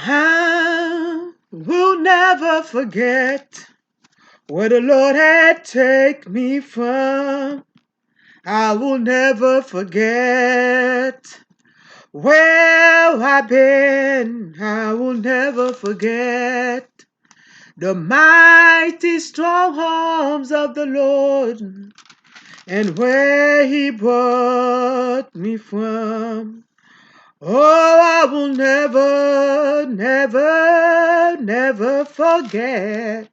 I will never forget where the Lord had taken me from. I will never forget where I've been. I will never forget the mighty strong arms of the Lord and where He brought me from. Oh, I will never, never, never forget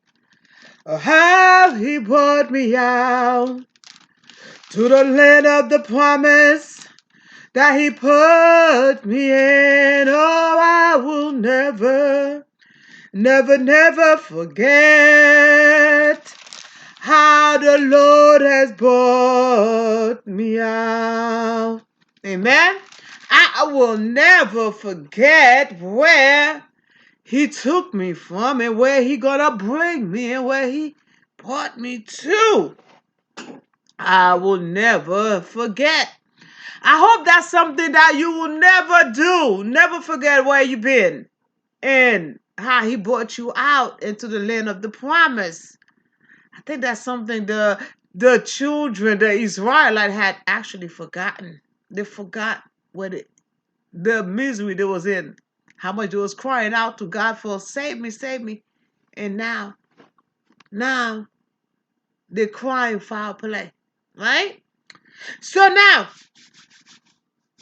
how He brought me out to the land of the promise that He put me in. Oh, I will never, never, never forget how the Lord has brought me out. Amen. I will never forget where He took me from and where He gonna bring me and where He brought me to. I will never forget. I hope that's something that you will never do. Never forget where you've been and how He brought you out into the land of the promise. I think that's something the children, the Israelites, had actually forgotten. They forgot what the misery they was in, how much they was crying out to God for save me, save me, and now they're crying foul play, right? So now,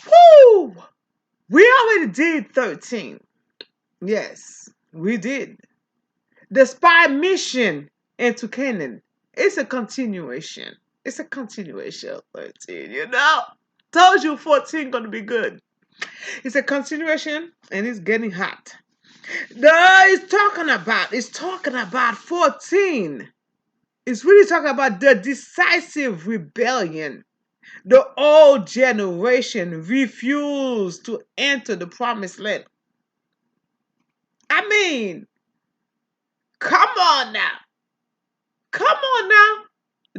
whoo, we already did 13. Yes, we did. The spy mission into Canaan. It's a continuation. It's a continuation of 13, Told you 14 gonna be good. It's a continuation and it's getting hot. It's talking about 14. It's really talking about the decisive rebellion. The old generation refused to enter the promised land. I mean, come on now. Come on now.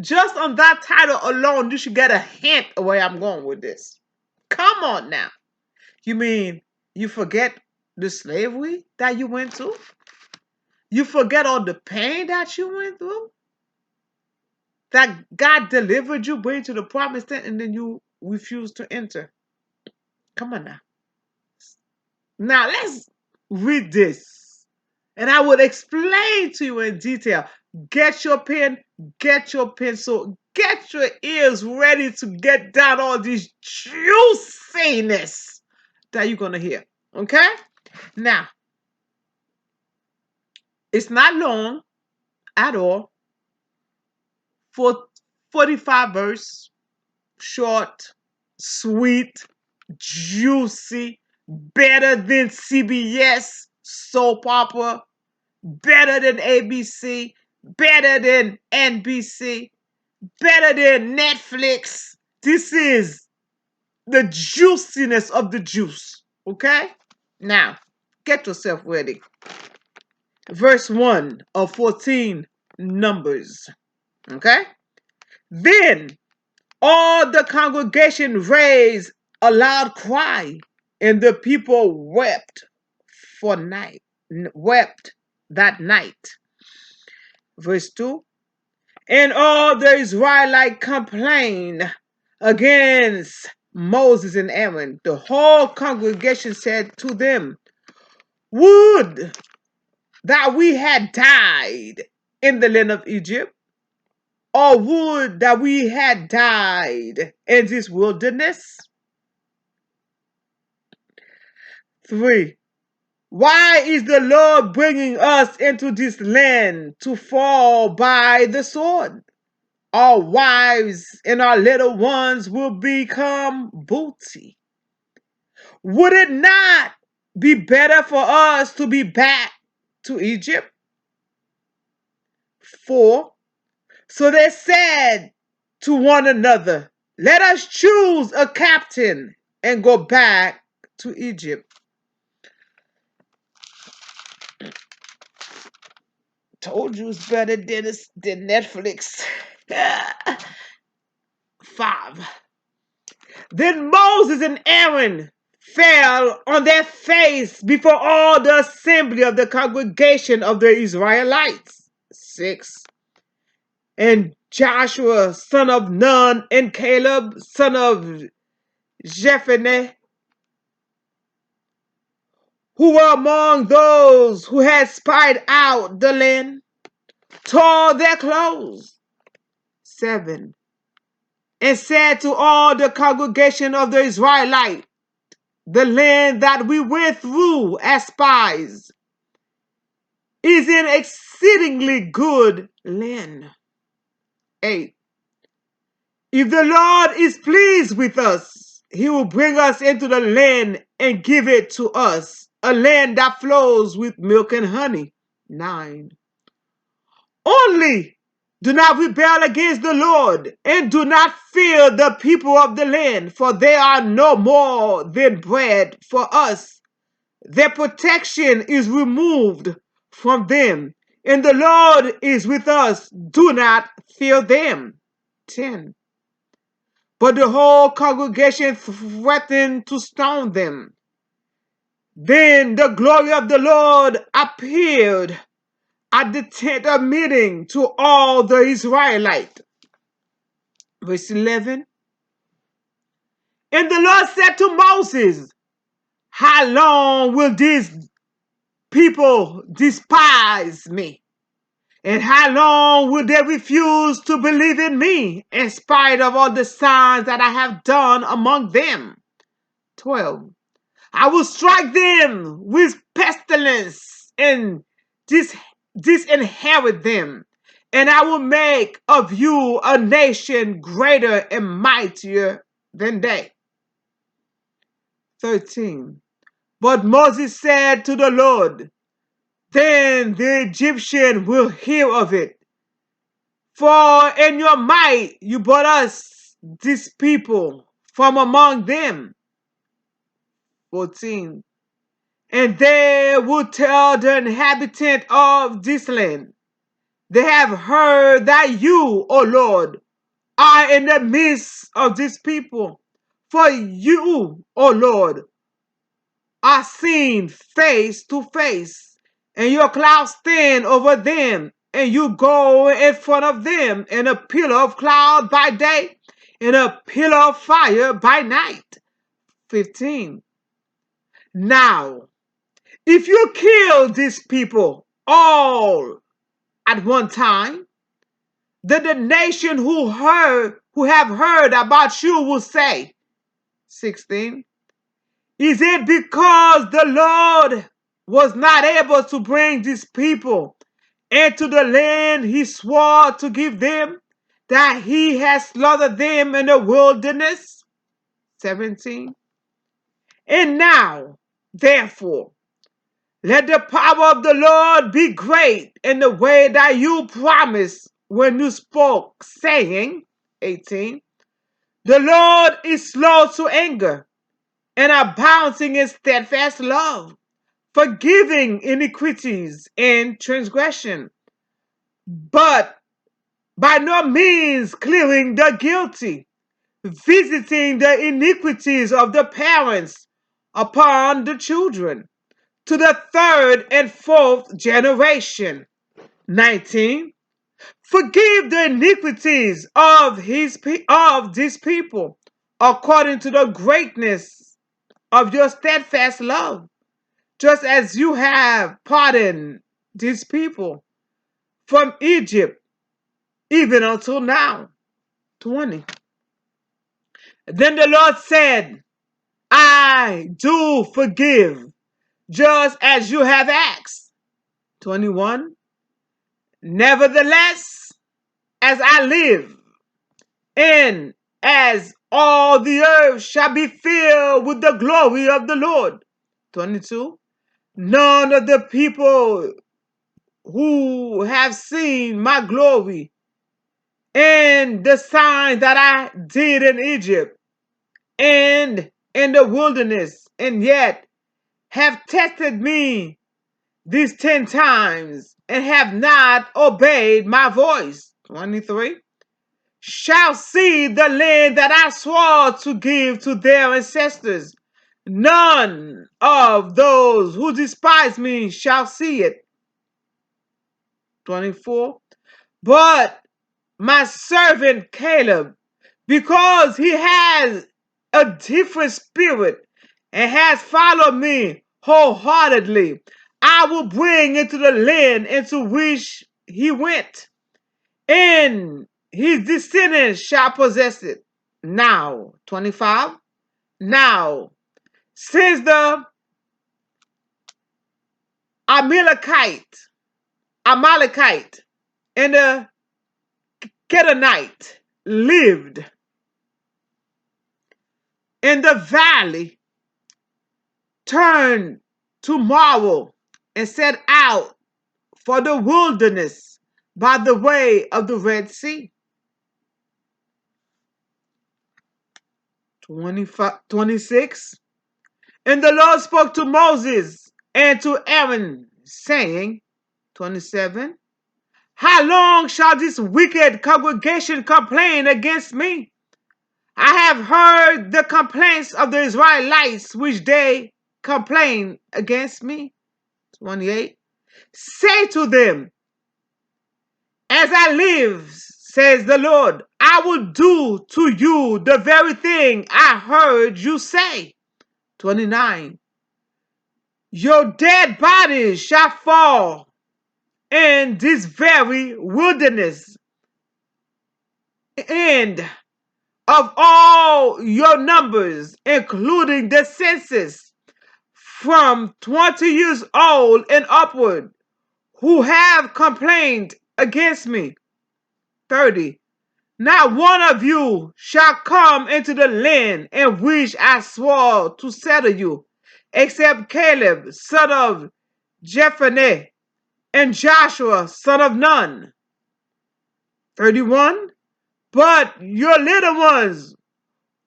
Just on that title alone, you should get a hint of where I'm going with this. Come on now. You mean you forget the slavery that you went through? You forget all the pain that you went through? That God delivered you, bring you to the promised land, and then you refuse to enter. Come on now. Now let's read this. And I will explain to you in detail. Get your pen, get your pencil, get your ears ready to get down all these juiciness that you're going to hear. Okay? Now, it's not long at all. For 45 verse, short, sweet, juicy, better than CBS soap opera, better than ABC, better than NBC, better than Netflix. This is the juiciness of the juice. Okay? Now, get yourself ready. Verse 1 of 14 Numbers. Okay? Then all the congregation raised a loud cry, and the people wept that night. Verse 2. And all the Israelites complained against Moses and Aaron. The whole congregation said to them, would that we had died in the land of Egypt, or would that we had died in this wilderness? 3. Why is the Lord bringing us into this land to fall by the sword? Our wives and our little ones will become booty. Would it not be better for us to be back to Egypt? 4. So they said to one another, let us choose a captain and go back to Egypt. Told you it's better than Netflix. 5. Then Moses and Aaron fell on their face before all the assembly of the congregation of the Israelites. 6. And Joshua, son of Nun, and Caleb, son of Jephunneh, who were among those who had spied out the land, tore their clothes. 7. And said to all the congregation of the Israelites, the land that we went through as spies is an exceedingly good land. 8. If the Lord is pleased with us, he will bring us into the land and give it to us, a land that flows with milk and honey. 9. Only do not rebel against the Lord, and do not fear the people of the land, for they are no more than bread for us. Their protection is removed from them, and the Lord is with us. Do not fear them. 10. But the whole congregation threatened to stone them. Then the glory of the Lord appeared at the tent of meeting to all the Israelites. Verse 11. And the Lord said to Moses, how long will these people despise me? And how long will they refuse to believe in me, in spite of all the signs that I have done among them? 12. I will strike them with pestilence and disinherit them, and I will make of you a nation greater and mightier than they. 13. But Moses said to the Lord, then the Egyptian will hear of it. For in your might you brought us, this people, from among them. 14. And they will tell the inhabitant of this land, they have heard that you, O Lord, are in the midst of this people. For you, O Lord, are seen face to face, and your clouds stand over them, and you go in front of them in a pillar of cloud by day, and a pillar of fire by night. 15. Now, if you kill these people all at one time, then the nation who have heard about you will say, 16, is it because the Lord was not able to bring these people into the land he swore to give them, that he has slaughtered them in the wilderness? 17. And now, therefore, let the power of the Lord be great in the way that you promised when you spoke, saying, 18, the Lord is slow to anger and abounding in steadfast love, forgiving iniquities and transgression, but by no means clearing the guilty, visiting the iniquities of the parents upon the children, to the third and fourth generation. 19. Forgive the iniquities of these people, according to the greatness of your steadfast love, just as you have pardoned these people from Egypt, even until now. 20. Then the Lord said, I do forgive, just as you have asked. 21. Nevertheless, as I live, and as all the earth shall be filled with the glory of the Lord. 22. None of the people who have seen my glory and the sign that I did in Egypt and in the wilderness, and yet have tested me these 10 times and have not obeyed my voice. 23. Shall see the land that I swore to give to their ancestors, None of those who despise me shall see it. 24. But my servant Caleb, because he has a different spirit and has followed me wholeheartedly, I will bring into the land into which he went, and his descendants shall possess it. Now, 25. Now, since the Amalekite, and the Canaanite lived in the valley, turned to morrow, and set out for the wilderness by the way of the Red Sea. 26. And the Lord spoke to Moses and to Aaron, saying, 27. How long shall this wicked congregation complain against me? I have heard the complaints of the Israelites which they complain against me. 28. Say to them, as I live, says the Lord, I will do to you the very thing I heard you say. 29. Your dead bodies shall fall in this very wilderness, and of all your numbers, including the census, from 20 years old and upward, who have complained against me. 30. Not one of you shall come into the land in which I swore to settle you, except Caleb, son of Jephunneh, and Joshua, son of Nun. 31. But your little ones,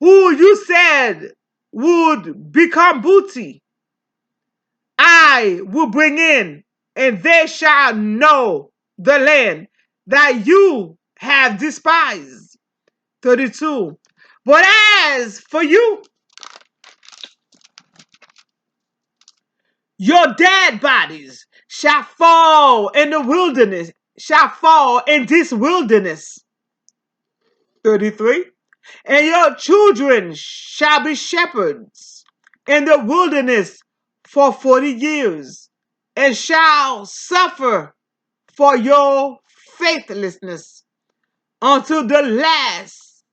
who you said would become booty, I will bring in, and they shall know the land that you have despised. 32. But as for you, your dead bodies shall fall in the wilderness, shall fall in this wilderness. 33. And your children shall be shepherds in the wilderness for 40 years, and shall suffer for your faithlessness until the last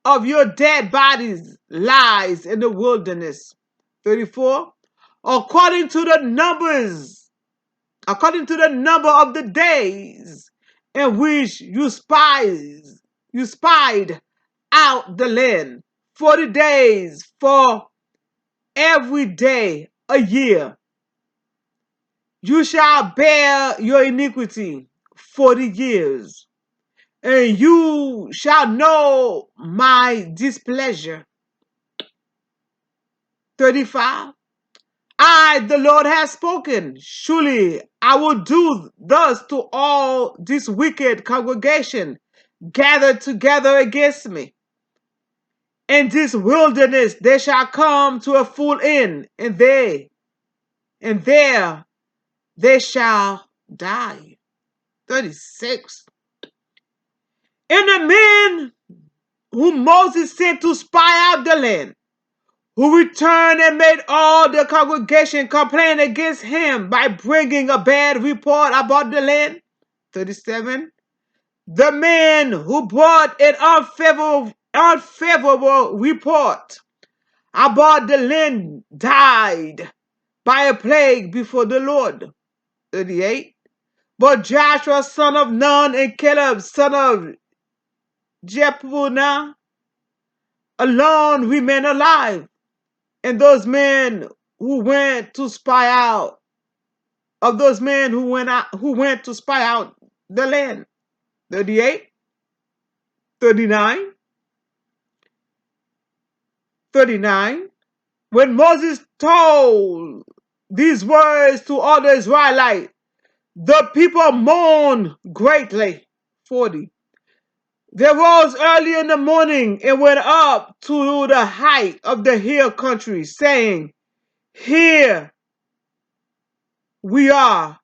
of your dead bodies lies in the wilderness. 34. According to the number of the days in which you spied out the land, 40 days for every day a year. You shall bear your iniquity 40 years, and you shall know my displeasure. 35. I, the Lord, have spoken. Surely I will do thus to all this wicked congregation gathered together against me. In this wilderness they shall come to a full end, and there they shall die. 36. And the men whom Moses sent to spy out the land, who returned and made all the congregation complain against him by bringing a bad report about the land. 37. The men who brought an unfavorable report about the land died by a plague before the Lord. 38. But Joshua, son of Nun, and Caleb, son of Jephunneh, alone remain alive. And those men who went to spy out, of those men who went to spy out the land. 38, 39, 39. When Moses told these words to all the Israelites, the people mourned greatly. 40. They rose early in the morning and went up to the height of the hill country, saying, Here we are.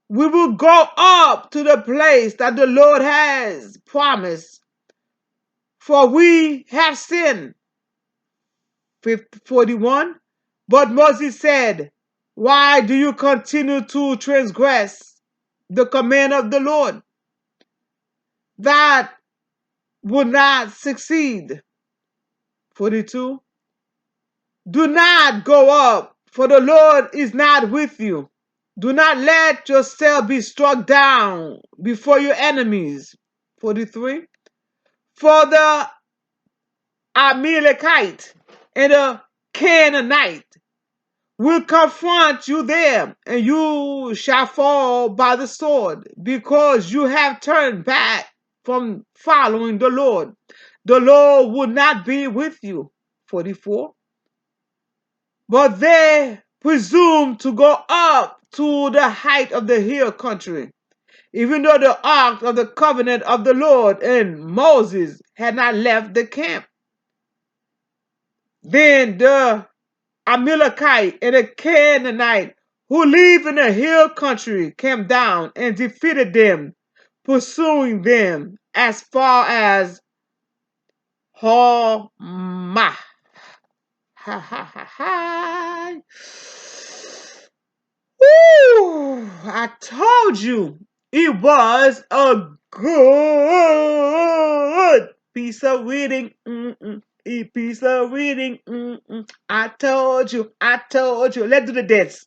We will go up to the place that the Lord has promised, for we have sinned. 41. But Moses said, why do you continue to transgress the command of the Lord? That will not succeed. 42. Do not go up, for the Lord is not with you. Do not let yourself be struck down before your enemies. 43. For the Amalekite and the Canaanite will confront you there, and you shall fall by the sword, because you have turned back from following the Lord. The Lord will not be with you. 44. But they presumed to go up to the height of the hill country, even though the ark of the covenant of the Lord and Moses had not left the camp. Then the Amalekite and the Canaanite who live in the hill country came down and defeated them, pursuing them as far as Hormah. Ha ha ha ha. Woo! I told you it was a good piece of reading. A piece of reading. I told you. I told you. Let's do the dance.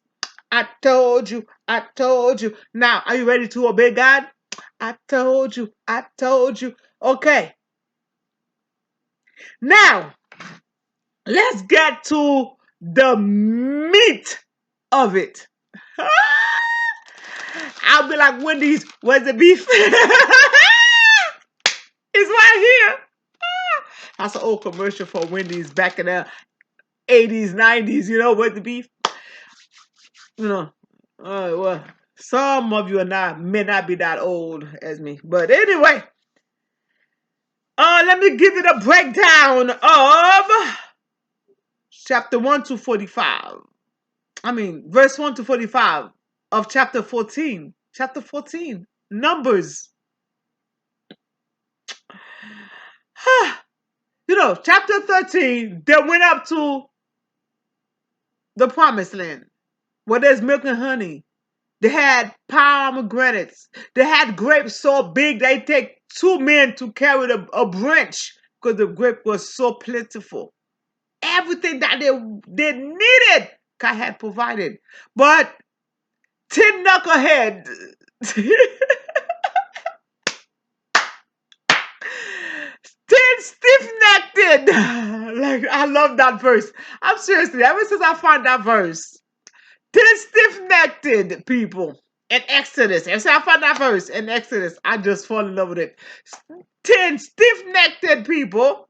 I told you. I told you. Now, are you ready to obey God? I told you. I told you. Okay. Now, let's get to the meat of it. I'll be like, Wendy's, where's the beef? It's right here. That's an old commercial for Wendy's back in the 80s, 90s, where's the beef? Well, some of you may not be that old as me. But anyway, let me give you the breakdown of chapter 1 to 45. Verse 1 to 45 of chapter 14. Chapter 14, Numbers. Chapter 13, they went up to the promised land where there's milk and honey. They had pomegranates. They had grapes so big they take 2 men to carry a branch because the grape was so plentiful. Everything that they needed, God had provided. But tin knucklehead Ten stiff-necked. Like, I love that verse. I'm seriously, ever since I found that verse, 10 stiff-necked people in Exodus. Ever since I found that verse in Exodus, I just fall in love with it. 10 stiff-necked people.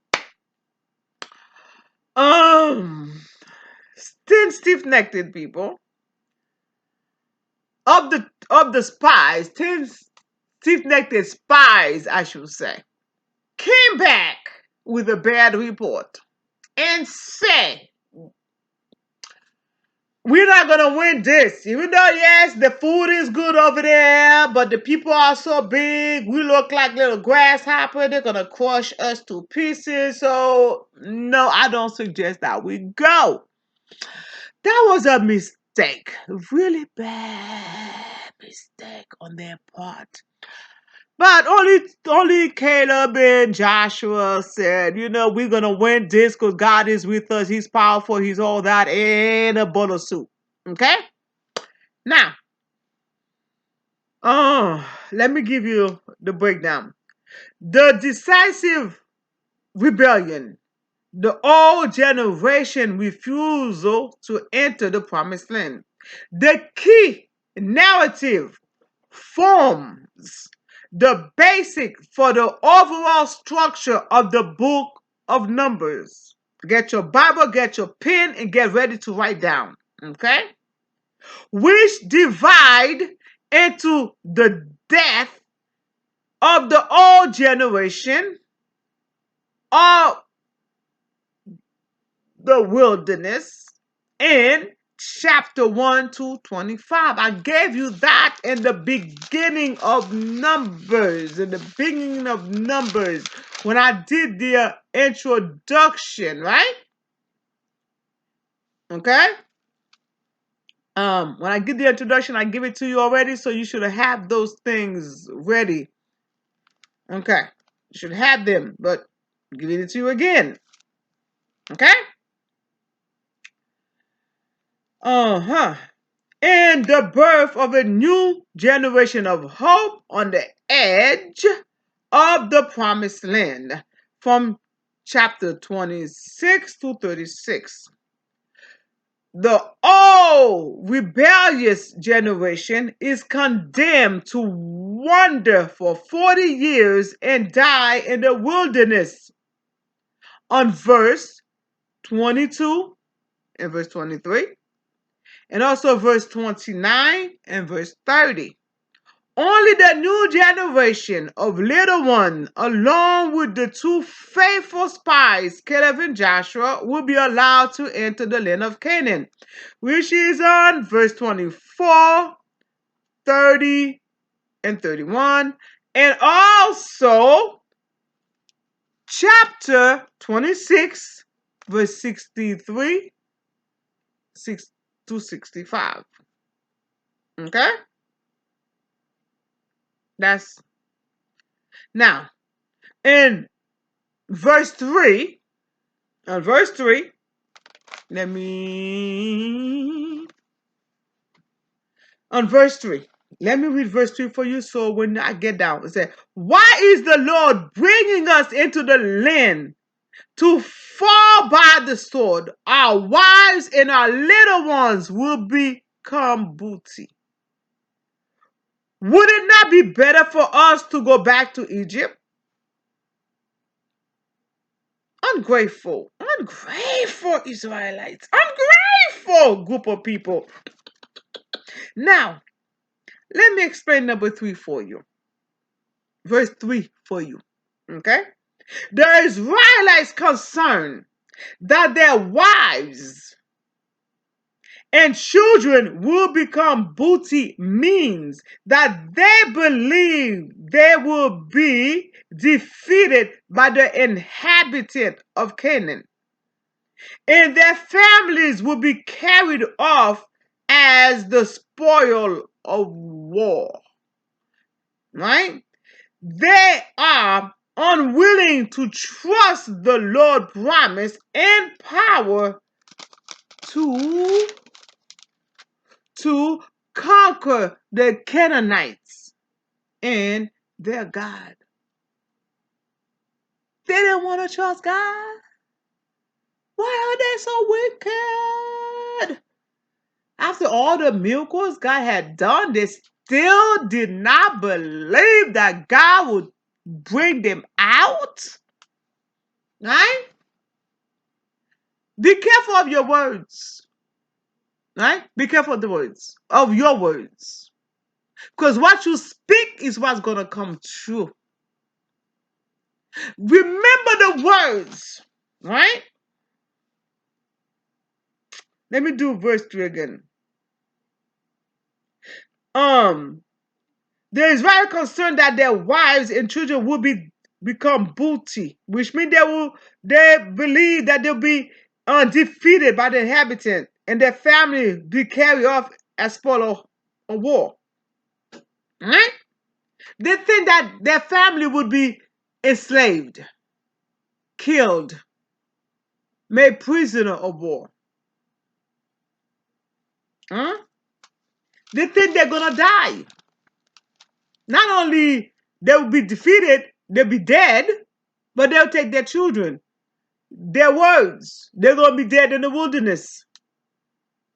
10 stiff-necked people of the spies, 10 stiff-necked spies, I should say, came back with a bad report and say, we're not going to win this. Even though, yes, the food is good over there, but the people are so big, we look like little grasshoppers. They're going to crush us to pieces. So, no, I don't suggest that we go. That was a mistake. A really bad mistake on their part. But only Caleb and Joshua said, we're going to win this because God is with us. He's powerful. He's all that in a bowl of soup. Okay? Now, let me give you the breakdown. The decisive rebellion, the old generation refusal to enter the promised land. The key narrative forms the basic for the overall structure of the book of Numbers. Get your Bible, get your pen, and get ready to write down. Okay? Which divide into the death of the old generation of the wilderness and chapter 1 to 25. I gave you that in the beginning of Numbers. In the beginning of Numbers, when I did the introduction, right? Okay? When I give the introduction, I give it to you already, so you should have those things ready. Okay? You should have them, but I'm giving it to you again. Okay? And the birth of a new generation of hope on the edge of the promised land, from chapter 26 to 36. The old rebellious generation is condemned to wander for 40 years and die in the wilderness. On verse 22 and verse 23, and also verse 29 and verse 30. Only the new generation of little ones, along with the two faithful spies, Caleb and Joshua, will be allowed to enter the land of Canaan, which is on verse 24, 30, and 31, and also chapter 26, verse 63 to 65. Okay? That's now in verse 3. Verse 3, let me read verse 3 for you, so when I get down, it says, why is the Lord bringing us into the land to fall by the sword? Our wives and our little ones will become booty. Would it not be better for us to go back to Egypt? Ungrateful Israelites, ungrateful group of people. Now, let me explain number 3 for you. Verse 3 for you. Okay? The Israelites' concern that their wives and children will become booty means that they believe they will be defeated by the inhabitant of Canaan, and their families will be carried off as the spoil of war. Right? They are unwilling to trust the Lord's promise and power to conquer the Canaanites and their God. They didn't want to trust God. Why are they so wicked? After all the miracles God had done, they still did not believe that God would bring them out. Right? Be careful of your words. Right? Be careful of your words. Because what you speak is what's going to come true. Remember the words. Right? Let me do verse 3 again. There is very concerned that their wives and children will become booty, which means they believe that they'll be defeated by the inhabitant and their family be carried off as spoil of war. Right? They think that their family would be enslaved, killed, made prisoner of war. They think they're gonna die. Not only they will be defeated, they'll be dead, but they'll take their children, their words. They're gonna be dead in the wilderness.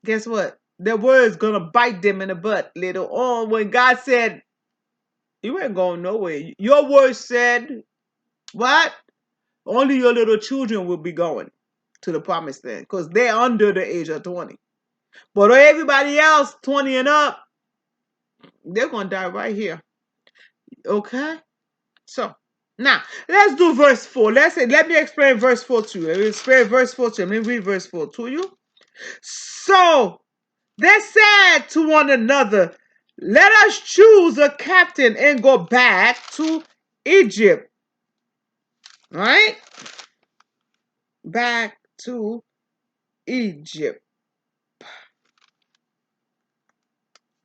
Guess what? Their words gonna bite them in the butt later on when God said, you ain't going nowhere. Your word said, what? Only your little children will be going to the promised land because they're under the age of 20. But everybody else, 20 and up, they're going to die right here. Okay? So, now, let's do verse 4. Let me explain verse 4 to you. Let me read verse 4 to you. So, They said to one another, let us choose a captain and go back to Egypt. Right? Back to Egypt.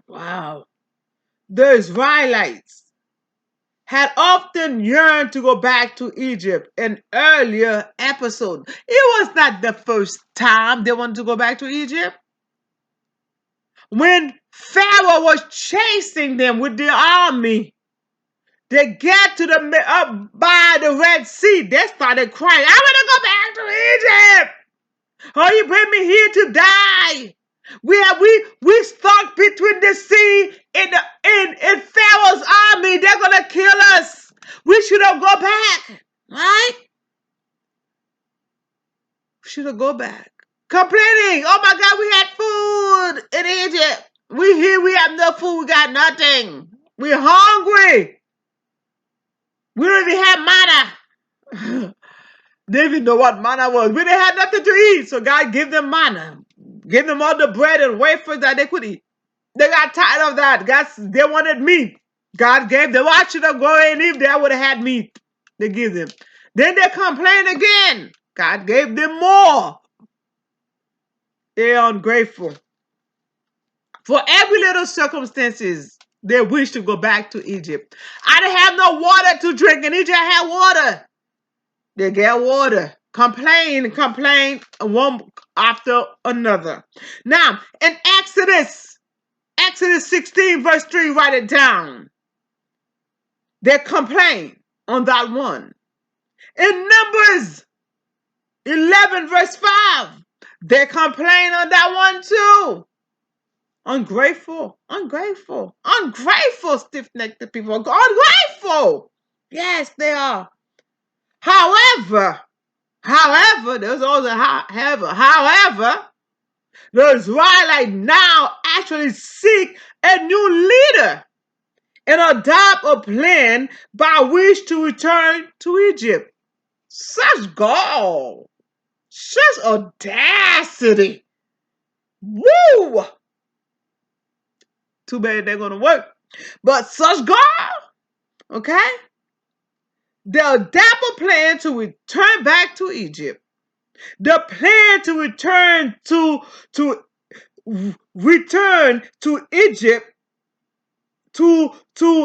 Wow. The Israelites had often yearned to go back to Egypt in earlier episodes. It was not the first time they wanted to go back to Egypt. When Pharaoh was chasing them with the army, they get to the up by the Red Sea. They started crying, I want to go back to Egypt. Oh, you bring me here to die. We stuck between the sea and in Pharaoh's army. They're gonna kill us. We should have go back. Right? We should have go back. Complaining. Oh my God, we had food in Egypt. We here, we have no food, we got nothing. We're hungry. We don't even have manna. They didn't even know what manna was. We didn't have nothing to eat. So God gave them manna. Give them all the bread and wafers that they could eat. They got tired of that. They wanted meat. God gave them. Why should I go and if they would have had meat? They give them. Then they complain again. God gave them more. They're ungrateful. For every little circumstances, they wish to go back to Egypt. I didn't have no water to drink. In Egypt, I had water. They get water. Complain, one after another. Now, in Exodus 16, verse 3, write it down. They complain on that one. In Numbers 11, verse 5, they complain on that one too. Ungrateful, stiff-necked people. Ungrateful. Yes, they are. However, there's always a however, the Israelites now actually seek a new leader and adopt a plan by which to return to Egypt. Such gall, such audacity. Woo! Too bad they're going to work. But such gall, okay? They'll adapt a plan to return back to Egypt. The plan to return to Egypt to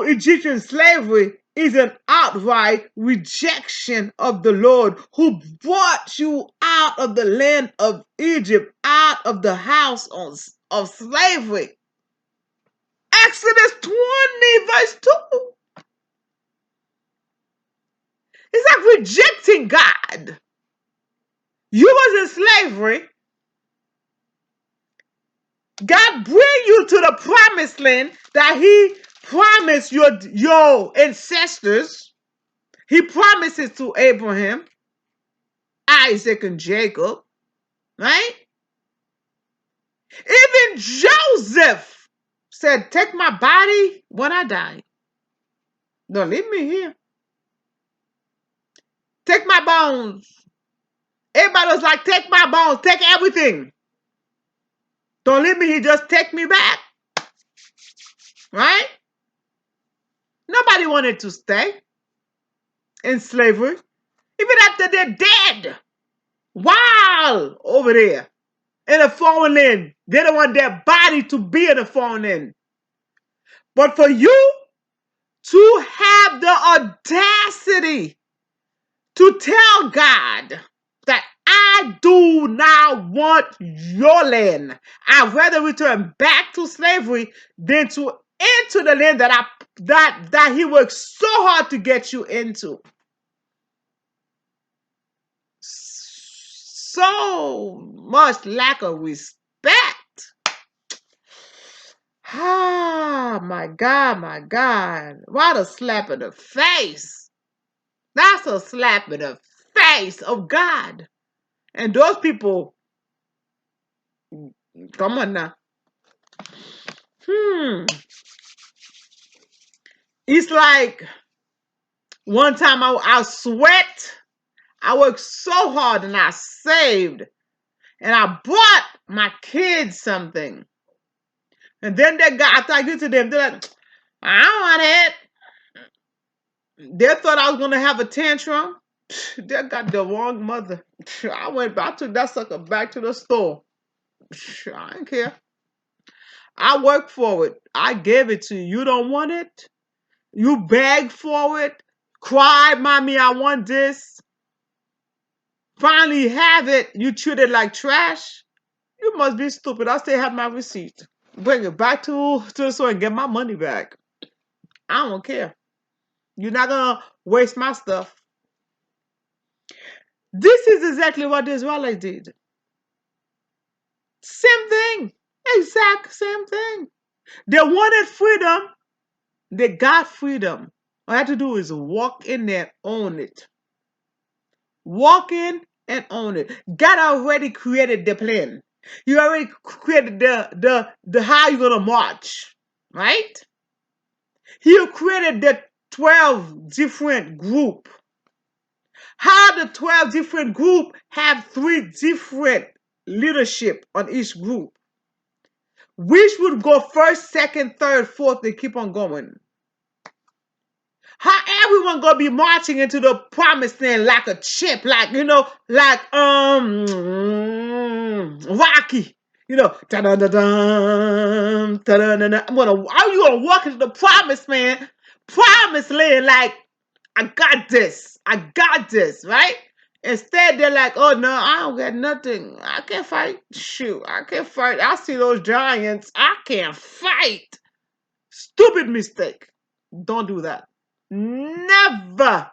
Egyptian slavery is an outright rejection of the Lord who brought you out of the land of Egypt, out of the house of slavery. Exodus 20, verse 2. It's like rejecting God. You was in slavery. God bring you to the promised land that he promised your ancestors. He promises to Abraham, Isaac, and Jacob, right? Even Joseph said, take my body when I die. Don't leave me here. Take my bones. Everybody was like, take my bones, take everything. Don't leave me here, just take me back. Right? Nobody wanted to stay in slavery. Even after they're dead. Wow, over there in a foreign land. They don't want their body to be in a foreign land. But for you to have the audacity to tell God that I do not want your land. I'd rather return back to slavery than to enter the land that he worked so hard to get you into. So much lack of respect. Ah, my God. What a slap in the face. That's a slap in the face of God. And those people, come on now. It's like one time I sweat. I worked so hard and I saved. And I bought my kids something. And then that guy, after I get to them, they're like, I don't want it. They thought I was going to have a tantrum. They got the wrong mother. I took that sucker back to the store. I don't care. I worked for it. I gave it to you. You don't want it? You begged for it? Cried, mommy, I want this. Finally have it. You treat it like trash? You must be stupid. I still have my receipt. Bring it back to the store and get my money back. I don't care. You're not going to waste my stuff. This is exactly what the Israelites did. Same thing. Exact same thing. They wanted freedom. They got freedom. All I have to do is walk in there and own it. Walk in and own it. God already created the plan. You already created the how you're gonna march, right? He created the 12 different group. How the 12 different group have 3 different leadership on each group. Which would go first, second, third, fourth, they keep on going. How everyone gonna be marching into the promised land like a chip, like like Rocky, da da da da da da da. How you gonna walk into the promised land like I got this, right? Instead, they're like, oh no, I don't got nothing. I can't fight. Shoot, I can't fight. I see those giants. I can't fight. Stupid mistake. Don't do that. Never,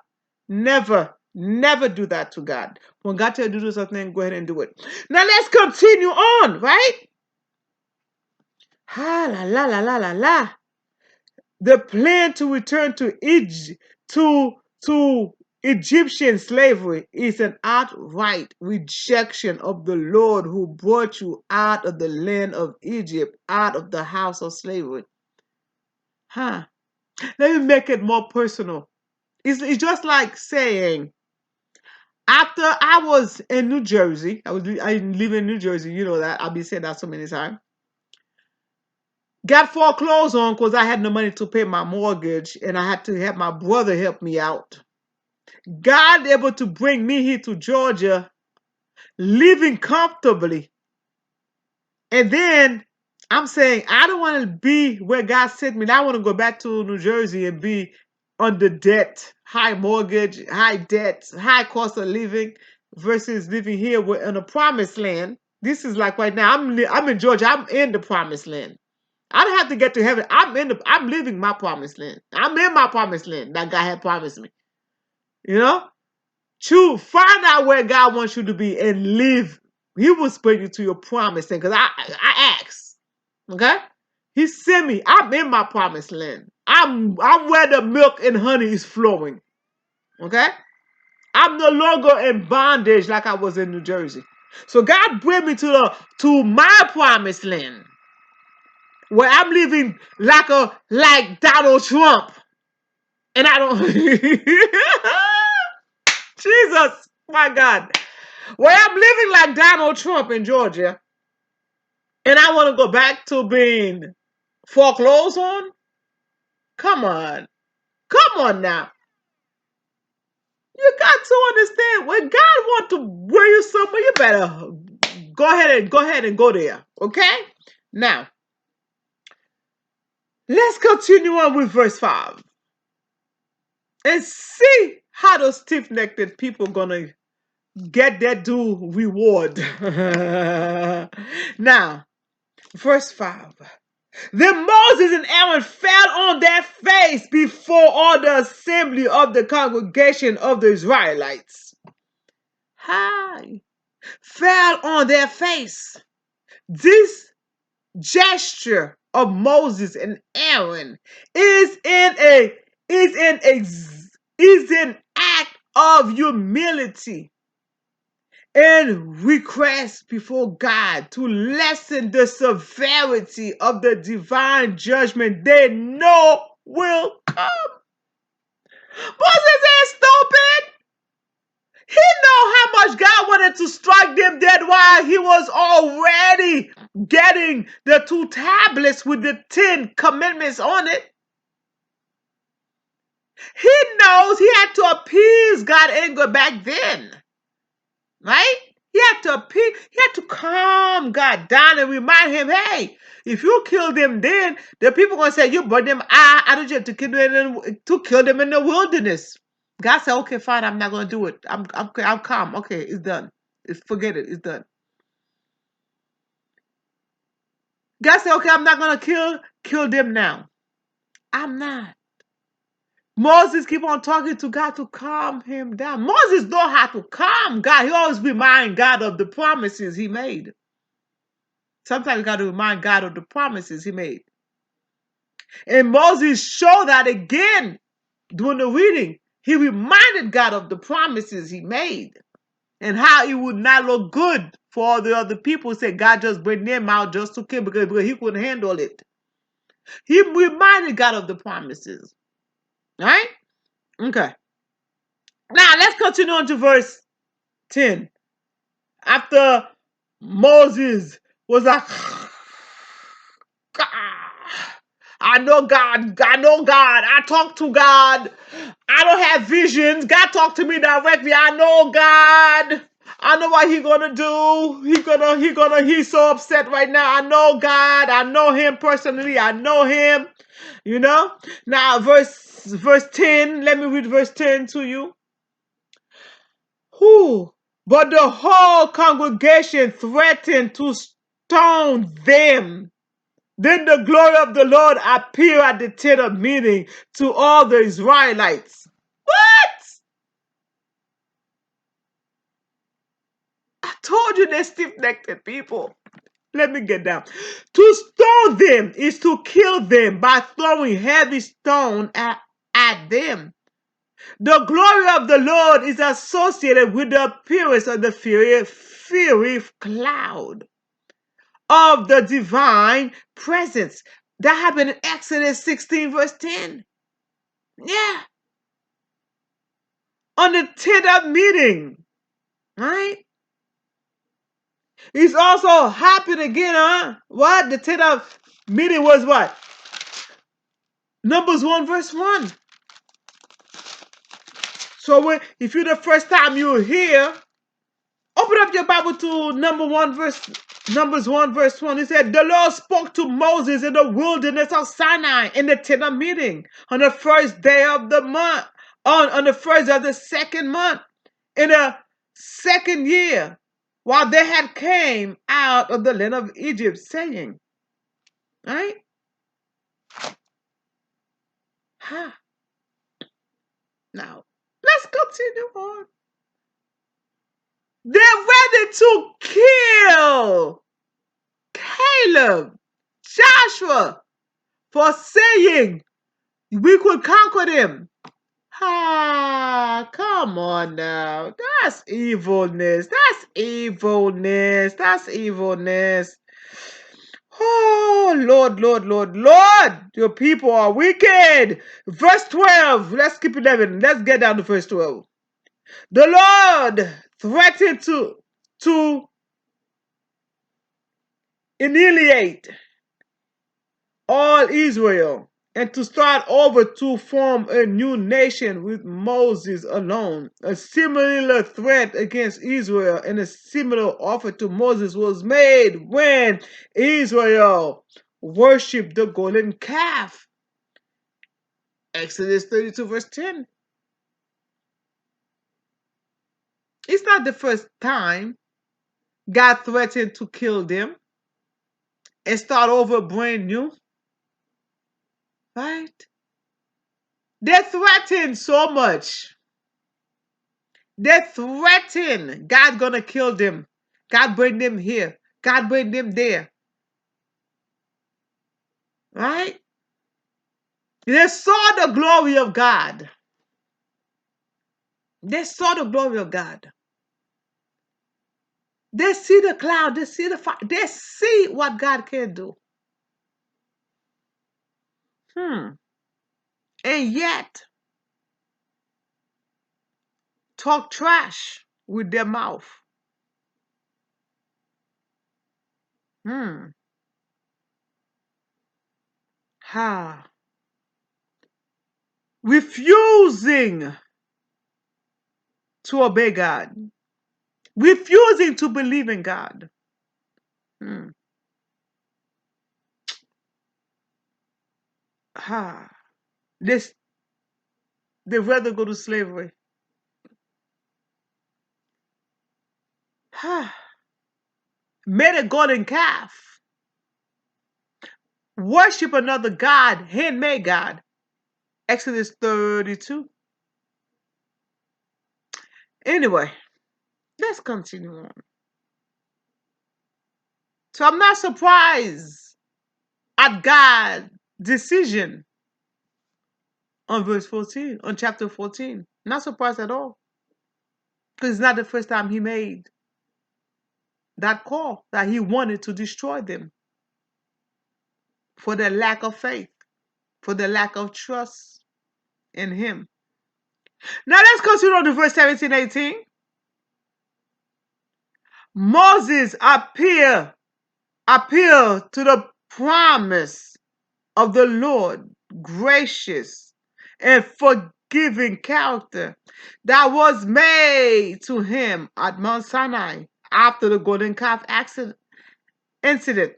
never, never do that to God. When God tells you to do something, go ahead and do it. Now let's continue on, right? La la la la la la. The plan to return to Egypt, to Egyptian slavery is an outright rejection of the Lord who brought you out of the land of Egypt, out of the house of slavery. Let me make it more personal. It's just like saying, after I was in New Jersey, I live in New Jersey, you know that. I've been saying that so many times. Got foreclosed on because I had no money to pay my mortgage and I had to have my brother help me out. God able to bring me here to Georgia, living comfortably. And then I'm saying, I don't want to be where God sent me. I want to go back to New Jersey and be under debt, high mortgage, high debt, high cost of living, versus living here in the promised land. This is like right now, I'm in Georgia. I'm in the promised land. I don't have to get to heaven. I'm living my promised land. I'm in my promised land that God had promised me. Find out where God wants you to be and live. He will bring you to your promised land. Because I asked. Okay? He sent me. I'm in my promised land. I'm where the milk and honey is flowing. Okay? I'm no longer in bondage like I was in New Jersey. So God bring me to my promised land, where I'm living like Donald Trump. And I don't Jesus, my God. Where I'm living like Donald Trump in Georgia. And I want to go back to being foreclosed on? Come on. Come on now. You got to understand, when God wants to bring you somewhere, you better go ahead and go there. Okay? Now, let's continue on with verse 5. And see how those stiff-necked people gonna get their due reward. Now, verse 5. Then Moses and Aaron fell on their face before all the assembly of the congregation of the Israelites. Fell on their face. This gesture of Moses and Aaron is an act of humility and request before God to lessen the severity of the divine judgment they know will come. Moses ain't stupid. He know how much God wanted to strike them dead while he was already getting the 2 tablets with the 10 commandments on it. He knows he had to appease God's anger back then. Right? He had to appease, he had to calm God down and remind him, hey, if you kill them then, the people gonna say you brought them. I don't you have to kill them in the wilderness. God said, okay, fine, I'm not gonna do it. I'm calm. Okay, it's done. Forget it, it's done. God said, okay, I'm not gonna kill them now. I'm not. Moses keep on talking to God to calm him down. Moses know how to calm God. He always remind God of the promises he made. Sometimes you got to remind God of the promises he made. And Moses showed that again during the reading. He reminded God of the promises he made and how it would not look good for all the other people. Said God just bring them out just to kill because he couldn't handle it. He reminded God of the promises. Right? Okay. Now let's continue on to verse 10. After Moses was like, I know God. I know God. I talk to God. I don't have visions. God talk to me directly. I know God. I know what he gonna do. He's so upset right now. I know God. I know him personally. I know him. You know? Now verse 10. Let me read verse 10 to you. Who? But the whole congregation threatened to stone them. Then the glory of the Lord appeared at the tent of meeting to all the Israelites. What? I told you they're stiff-necked people. Let me get down. To stone them is to kill them by throwing heavy stone at them. The glory of the Lord is associated with the appearance of the fiery cloud of the divine presence. That happened in Exodus 16, verse 10. Yeah. On the tent of meeting. Right? It's also happened again, huh? What? The tent of meeting was what? Numbers 1, verse 1. So if you're the first time you're here, open up your Bible to Numbers 1, verse 1. It said, the Lord spoke to Moses in the wilderness of Sinai in the tent of meeting on the first day of the month, on the first of the second month, in the second year, while they had came out of the land of Egypt, saying, right? Huh. Now, let's continue on. They're ready to kill Caleb, Joshua, for saying we could conquer them. Ah, come on now. That's evilness. That's evilness. That's evilness. Oh, Lord, Lord, Lord, Lord. Your people are wicked. Verse 12. Let's skip 11. Let's get down to verse 12. The Lord threatened to annihilate all Israel and to start over to form a new nation with Moses alone. A similar threat against Israel and a similar offer to Moses was made when Israel worshipped the golden calf. Exodus 32 verse 10. It's not the first time God threatened to kill them and start over brand new, right? They threatened so much. They threaten God gonna kill them. God bring them here. God bring them there. Right? They saw the glory of God. They saw the glory of God. They see the cloud. They see the fire. They see what God can do. And yet, talk trash with their mouth. Hmm. Ha. Refusing to obey God. Refusing to believe in God. Hmm. Ha. This they rather go to slavery. Ha. Made a golden calf. Worship another God, handmade God. Exodus 32. Anyway, let's continue on. So I'm not surprised at God's decision on verse 14, on chapter 14. Not surprised at all. Because it's not the first time he made that call that he wanted to destroy them for their lack of faith, for their lack of trust in him. Now let's continue on to verse 17, 18. Moses appealed to the promise of the Lord, gracious and forgiving character that was made to him at Mount Sinai after the golden calf incident.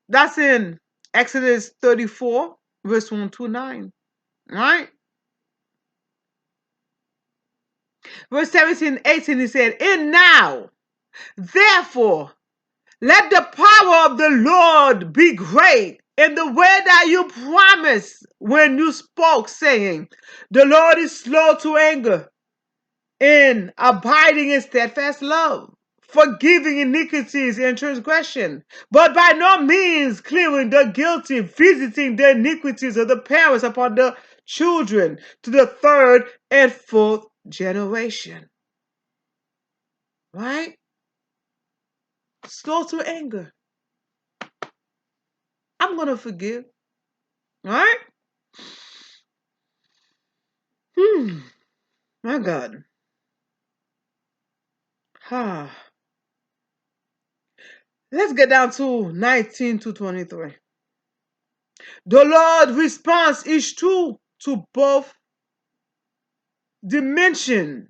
That's in Exodus 34, verse 1 to 9. Right? Verse 17, 18, he said, "And now, therefore, let the power of the Lord be great in the way that you promised when you spoke, saying, the Lord is slow to anger and abiding in steadfast love, forgiving iniquities and transgression, but by no means clearing the guilty, visiting the iniquities of the parents upon the children to the third and fourth generation." Right? Slow to anger. I'm going to forgive. Right? My God. Let's get down to 19 to 23. The Lord response is true to both dimensions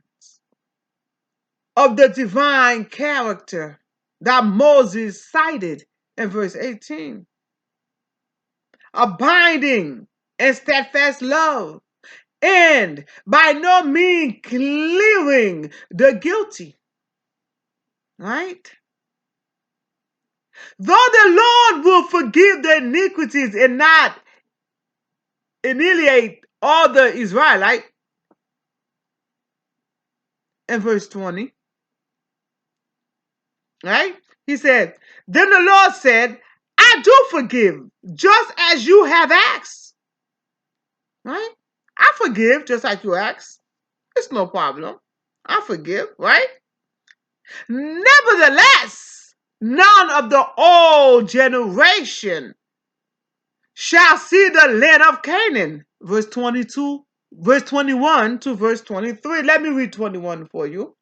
of the divine character that Moses cited in verse 18. Abiding in steadfast love and by no means clearing the guilty. Right? Though the Lord will forgive the iniquities and not annihilate all the Israelites, in verse 20, right? He said, then the Lord said, I do forgive, just as you have asked. Right? I forgive, just like you asked. It's no problem. I forgive, right? Nevertheless, none of the old generation shall see the land of Canaan. Verse 22, verse 21 to verse 23. Let me read 21 for you.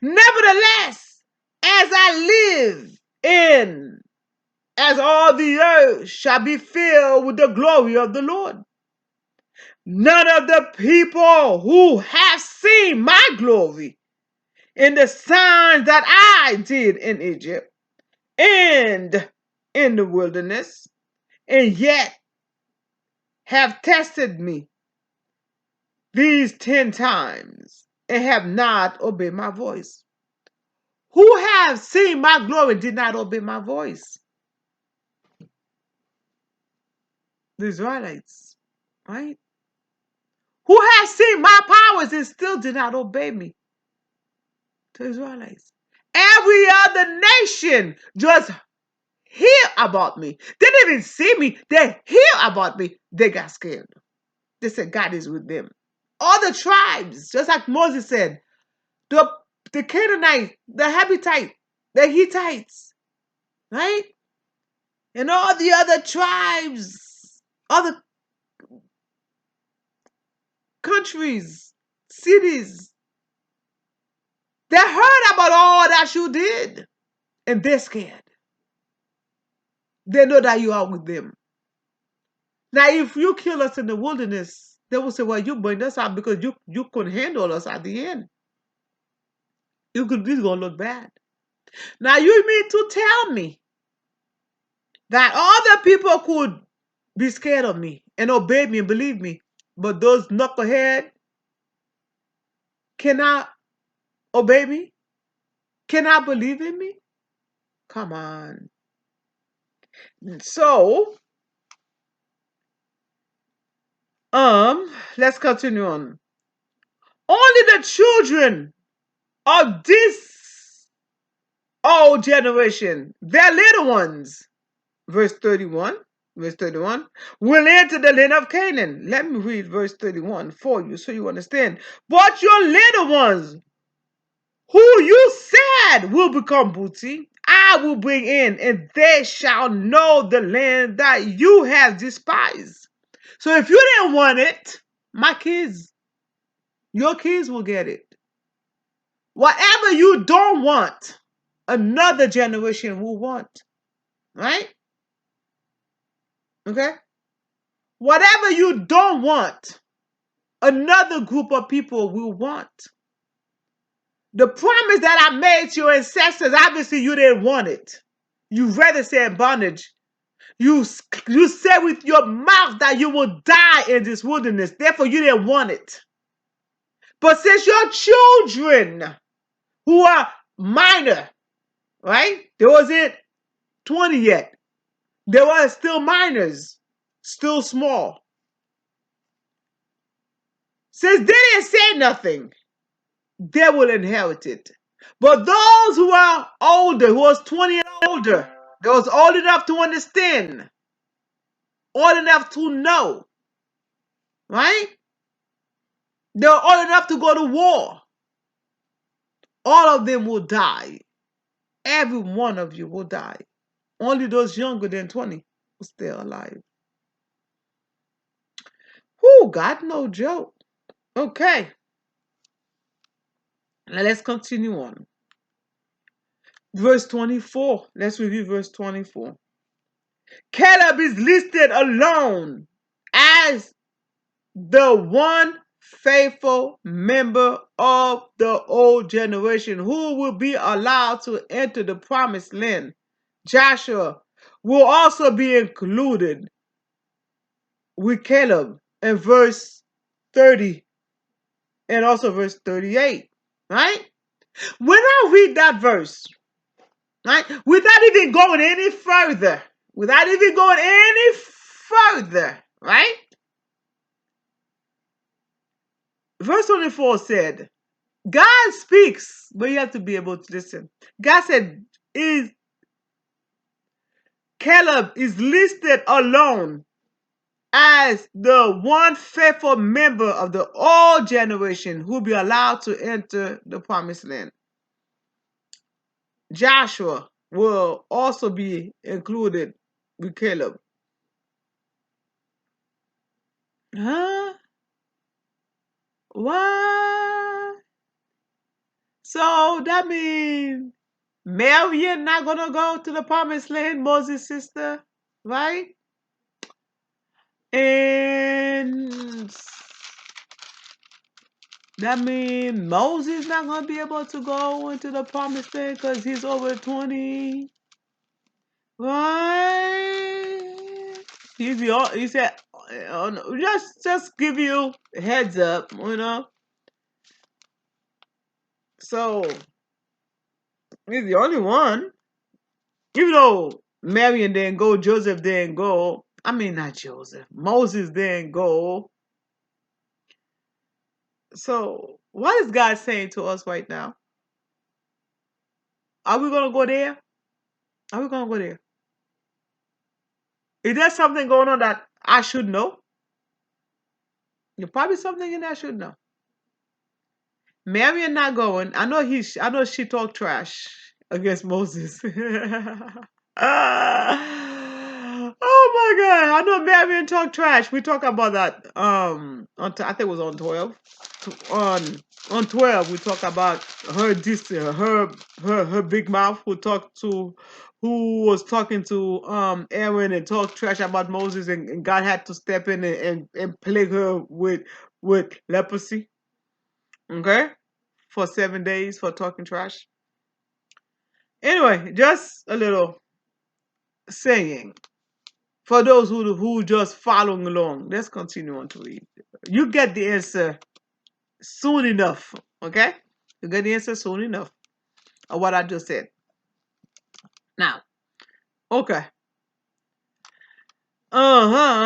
Nevertheless, as I live in, as all the earth shall be filled with the glory of the Lord, none of the people who have seen my glory in the signs that I did in Egypt and in the wilderness, and yet have tested me these 10 times and have not obeyed my voice. Who have seen my glory did not obey my voice? The Israelites, right? Who has seen my powers and still did not obey me? The Israelites. Every other nation just hear about me. They didn't even see me. They hear about me. They got scared. They said God is with them. All the tribes, just like Moses said, the Canaanites, the Habitites, the Hittites, right? And all the other tribes, other countries, cities, They heard about all that you did, and they're scared. They know that you are with them. Now, if you kill us in the wilderness, they will say, well, you bring us out because you couldn't handle us at the end. It's going to look bad. Now, you mean to tell me that other people could be scared of me and obey me and believe me, but those knucklehead cannot obey me? Cannot believe in me? Come on. So, let's continue on. Only the children of this old generation, their little ones, verse 31, verse 31, will enter the land of Canaan. Let me read verse 31 for you so you understand. But your little ones, who you said will become booty, I will bring in, and they shall know the land that you have despised. So if you didn't want it, my kids, your kids will get it. Whatever you don't want, another generation will want. Right? Okay? Whatever you don't want, another group of people will want. The promise that I made to your ancestors, obviously you didn't want it. You rather stay in bondage. You said with your mouth that you will die in this wilderness. Therefore, you didn't want it. But since your children who are minor, right? There wasn't 20 yet. They were still minors, still small. Since they didn't say nothing, they will inherit it. But those who are older, who was 20 and older, they was old enough to understand, old enough to know, right? They're old enough to go to war. All of them will die. Every one of you will die. Only those younger than 20 will stay alive. Whoo, God, no joke. Okay. Now let's continue on. Verse 24. Let's review verse 24. Caleb is listed alone as the one faithful member of the old generation who will be allowed to enter the promised land. Joshua will also be included with Caleb in verse 30 and also verse 38, right? When I read that verse, right, without even going any further, right? Verse 24 said, God speaks, but you have to be able to listen. God said, Caleb is listed alone as the one faithful member of the old generation who will be allowed to enter the promised land. Joshua will also be included with Caleb. Huh? What? So that means Marion not gonna go to the promised land, Moses' sister, right? And that means Moses not gonna be able to go into the promised land because he's over 20. Right? He said, just give you a heads up, you know. So he's the only one. Even though Marion didn't go, Joseph didn't go. I mean, not Joseph. Moses didn't go. So what is God saying to us right now? Are we gonna go there? Are we gonna go there? Is there something going on that I should know? There's probably something in there I should know. Marion not going. I know she talked trash against Moses. Oh my God! I know Marion talked trash. We talked about that. I think it was on 12. On On 12, we talk about her big mouth who was talking to Aaron and talked trash about Moses, and God had to step in and plague her with leprosy. Okay? For 7 days for talking trash. Anyway, just a little saying for those who just following along. Let's continue on to read. You get the answer soon enough. Okay? You get the answer soon enough of what I just said. Now, okay. Let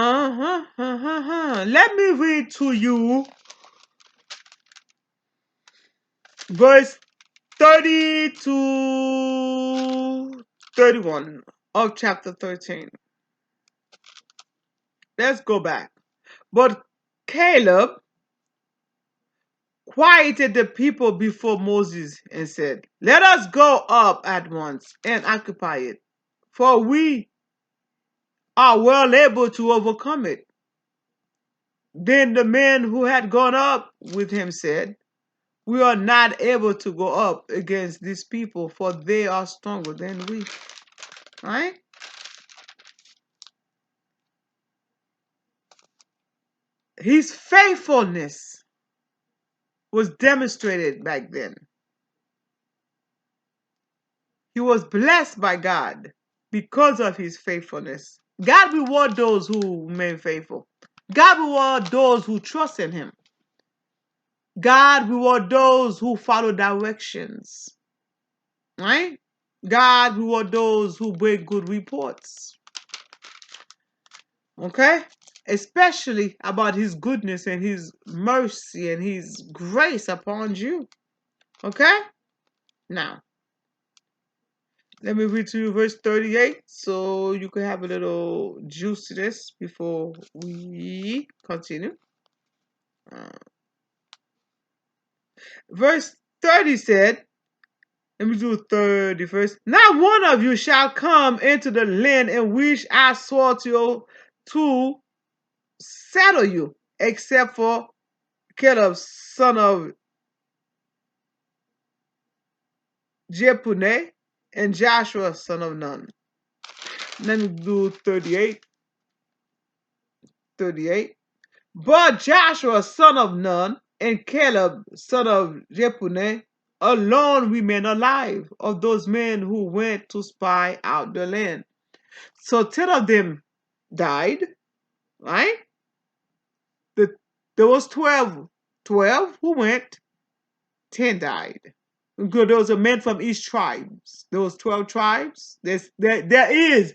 me read to you verse 30 to 31 of chapter 13. Let's go back. But Caleb quieted the people before Moses and said, "Let us go up at once and occupy it, for we are well able to overcome it." Then the men who had gone up with him said, "We are not able to go up against these people, for they are stronger than we." Right? His faithfulness was demonstrated back then. He was blessed by God because of his faithfulness. God reward those who remain faithful. God reward those who trust in him. God reward those who follow directions. Right? God reward those who bring good reports. Okay? Especially about his goodness and his mercy and his grace upon you. Okay? Now, let me read to you verse 38 so you can have a little juice to this before we continue. Verse 30 said, let me do 30 first. "Not one of you shall come into the land in which I swore to settle you, except for Caleb, son of Jephunneh, and Joshua, son of Nun." Let me do 38. 38. "But Joshua, son of Nun, and Caleb, son of Jephunneh, alone remain alive of those men who went to spy out the land." So 10 of them died, right? There was 12. 12 who went, 10 died. Because there was a man from each tribes. There was 12 tribes. There is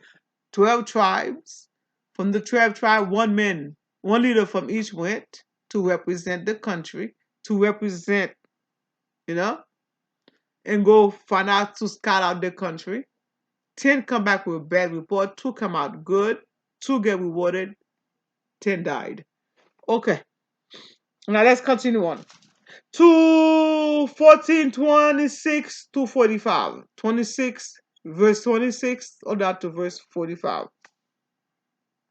12 tribes. From the 12 tribes, one leader from each went to represent the country, to represent, you know, and go find out to scout out the country. 10 come back with a bad report, 2 come out good, 2 get rewarded, 10 died. Okay, now let's continue on. To 14, 26 to 45. 26, verse 26, or down to verse 45.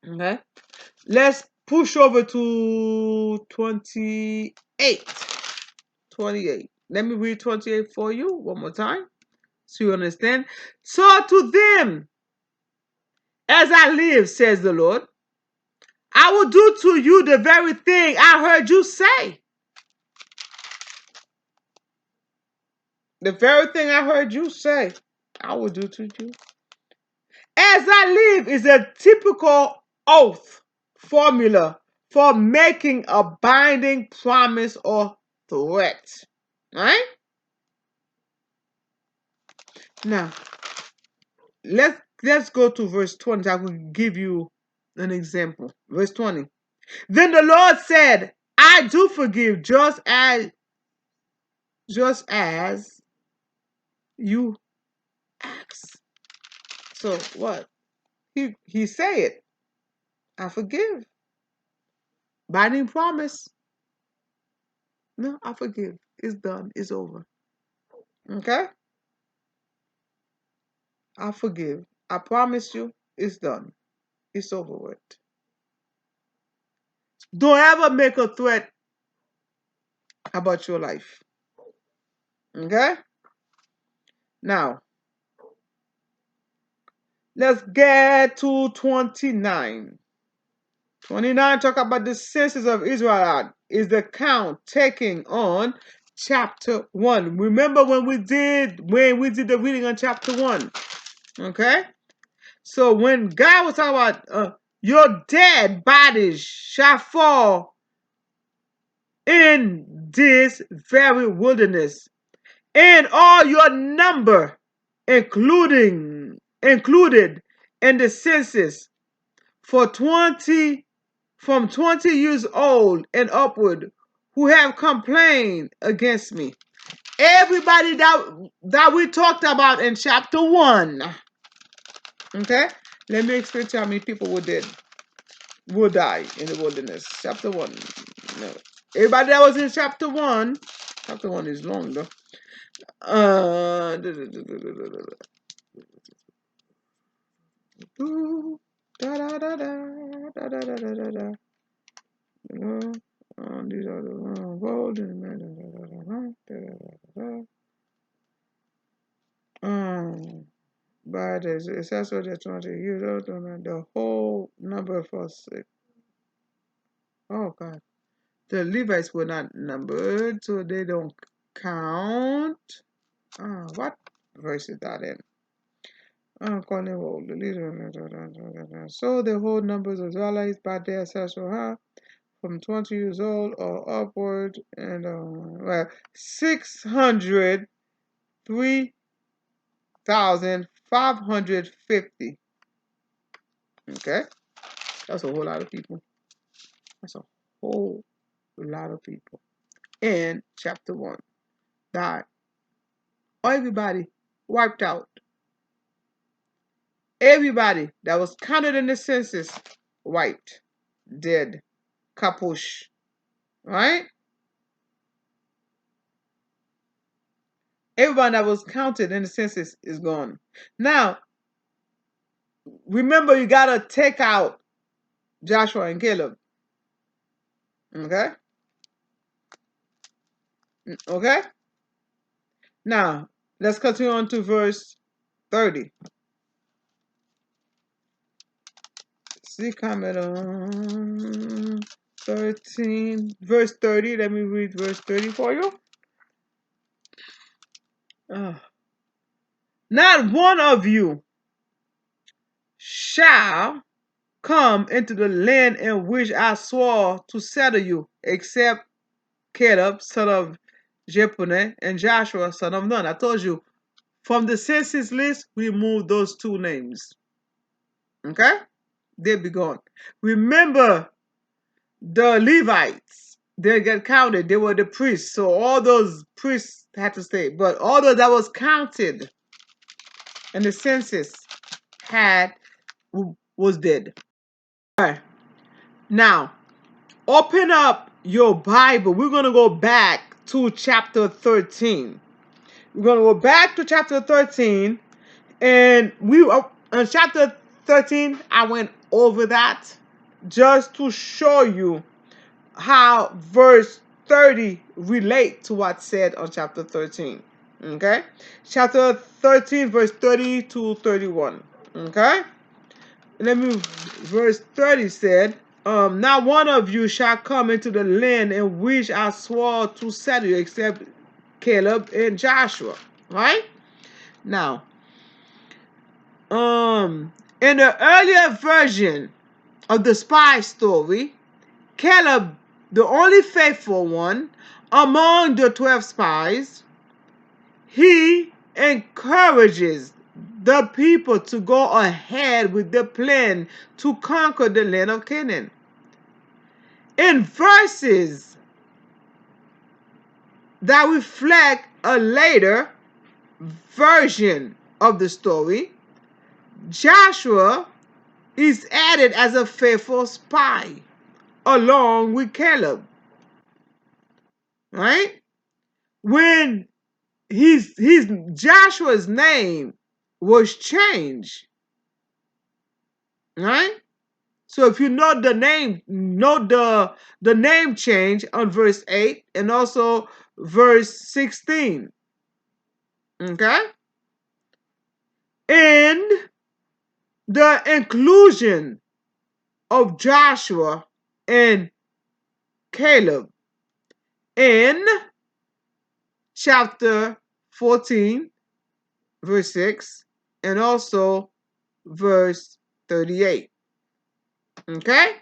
Okay, let's push over to 28. 28. Let me read 28 for you one more time so you understand. "So to them, as I live, says the Lord, I will do to you the very thing I heard you say." The very thing I heard you say, I will do to you. "As I live" is a typical oath formula for making a binding promise or threat. Right? Now, let's go to verse 20. I will give you an example. Verse 20. "Then the Lord said, I do forgive just as you ask." So what? He said, "I forgive." Binding promise. No, I forgive. It's done. It's over. Okay? I forgive. I promise you, it's done. It's over with. Don't ever make a threat about your life. Okay? Now, let's get to 29. 29 talk about the census of Israel is the count taking on chapter 1. Remember when we did the reading on chapter 1. Okay? So when God was talking about your dead bodies shall fall in this very wilderness, and all your number included in the census for 20 from 20 years old and upward who have complained against me. Everybody that we talked about in chapter 1. Okay? Let me explain to you how many people will die in the wilderness. Chapter 1. No. Everybody that was in chapter 1. Chapter 1 is long though. Da da da da da da da da da da. These are the golden. But it's also the 20 years old, the whole number for 6. Oh God. The Levites were not numbered, so they don't count. What verse is that in? So the whole numbers of Israelites by their sexual from 20 years old or upward, and 603,550. Okay, that's a whole lot of people. That's a whole lot of people. In chapter 1, died. Everybody wiped out. Everybody that was counted in the census, wiped, dead, kapush, right? Everyone that was counted in the census is gone. Now, remember, you gotta take out Joshua and Caleb. Okay? Okay? Now, let's continue on to verse 30. See, comment on 13. Verse 30. Let me read verse 30 for you. Not one of you shall come into the land in which I swore to settle you, except Caleb, son of Jephunneh, and Joshua, son of Nun. I told you, from the census list, we moved those 2 names. Okay? They'll be gone. Remember, the Levites, they get counted. They were the priests. So all those priests had to stay. But all those that was counted in the census was dead. All right. Now, open up your Bible. We're going to go back to chapter 13. We're going to go back to chapter 13. And in chapter 13, I went over that just to show you how verse 30 relate to what's said on chapter 13. Okay? Chapter 13, verse 30 to 31. Okay? Verse 30 said, not one of you shall come into the land in which I swore to settle you, except Caleb and Joshua. Right? Now, in the earlier version of the spy story, Caleb, the only faithful one among the 12 spies, he encourages the people to go ahead with the plan to conquer the land of Canaan. In verses that reflect a later version of the story, Joshua is added as a faithful spy along with Caleb. Right? When Joshua's name was changed. Right? So if you know the name, know the name change on verse 8 and also verse 16. Okay? And the inclusion of Joshua and Caleb in chapter 14, verse 6, and also verse 38. Okay?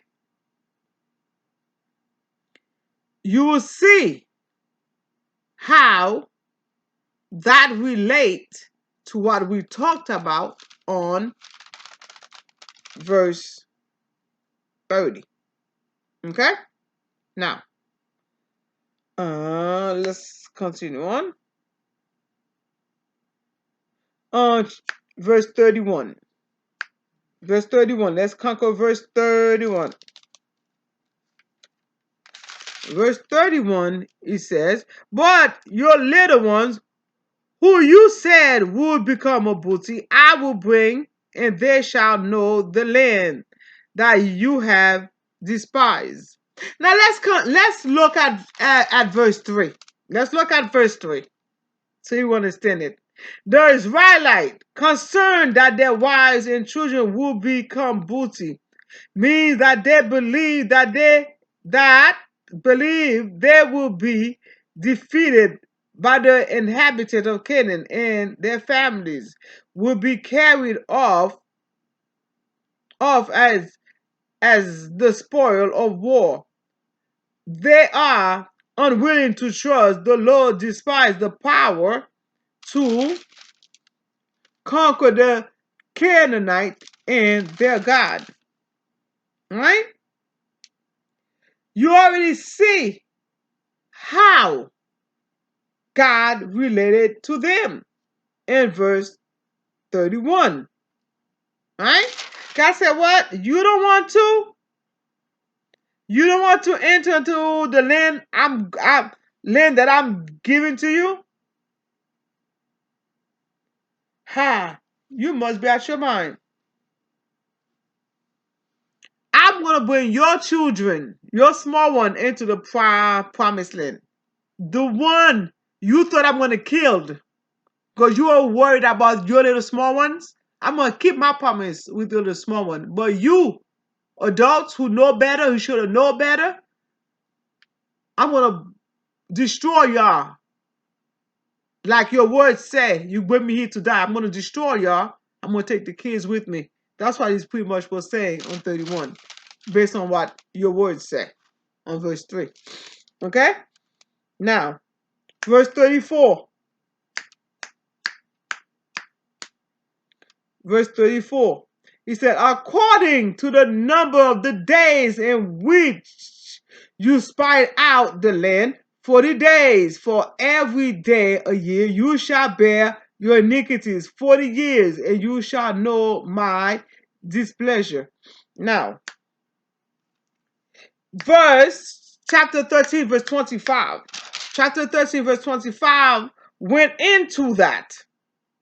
You will see how that relate to what we talked about on verse 30. Okay? Now, let's continue on. Uh, verse 31. Verse 31. Let's conquer verse 31. Verse 31, it says, but your little ones, who you said would become a booty, I will bring, and they shall know the land that you have despised. Now let's look at verse 3. Let's look at verse 3 so you understand it. The Israelite, concerned that their wives and children will become booty, means that they believe they will be defeated by the inhabitants of Canaan, and their families will be carried off as the spoil of war. They are unwilling to trust the Lord, despite the power to conquer the Canaanite and their God. Right? You already see how God related to them in verse 31. Right? God said, what? You don't want to? You don't want to enter into the land land that I'm giving to you? Ha! You must be out your mind. I'm gonna bring your children, your small one, into the promised land. The one you thought I'm gonna kill because you are worried about your little small ones. I'm gonna keep my promise with your little small one. But you, adults who know better, who should have known better, I'm gonna destroy y'all. Like your words say, you bring me here to die. I'm gonna destroy y'all. I'm gonna take the kids with me. That's what he's pretty much was saying on 31, based on what your words say on verse 3. Okay? Now, verse 34. Verse 34. He said, according to the number of the days in which you spied out the land, 40 days, for every day a year you shall bear your iniquities 40 years, and you shall know my displeasure. Now, chapter 13, verse 25. Chapter 13, verse 25 went into that.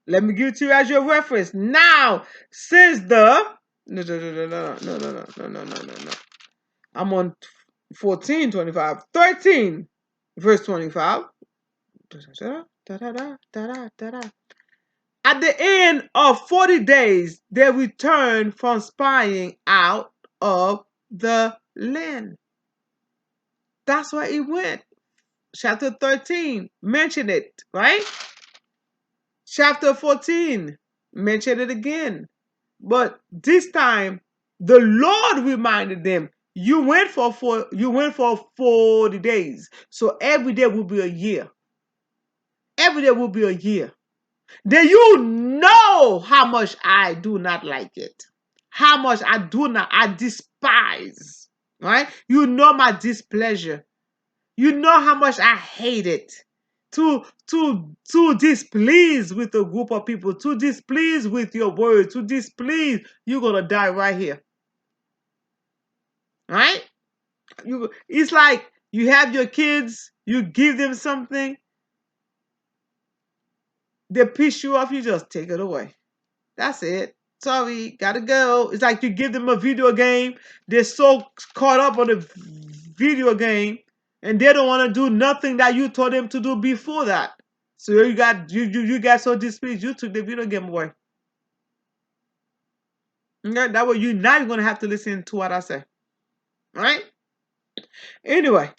Let me give it to you as your reference. Now, since no. I'm on 14:25. 13, verse 25. At the end of 40 days, they returned from spying out of the land. That's where it went. Chapter 13 mentioned it, right? Chapter 14 mentioned it again. But this time, the Lord reminded them, you went for 40 days. So every day will be a year. Every day will be a year. Then you know how much I do not like it. How much I despise. Right? You know my displeasure. You know how much I hate it. To displease with a group of people, to displease with your words, to displease, you're gonna die right here. Right? It's like you have your kids, you give them something, they piss you off, you just take it away. That's it. sorry, gotta go. It's like you give them a video game. They're so caught up on the video game, and they don't want to do nothing that you told them to do before that. So you got so displeased, you took the video game away. Okay, that way you're not even gonna have to listen to what I say. All right? Anyway,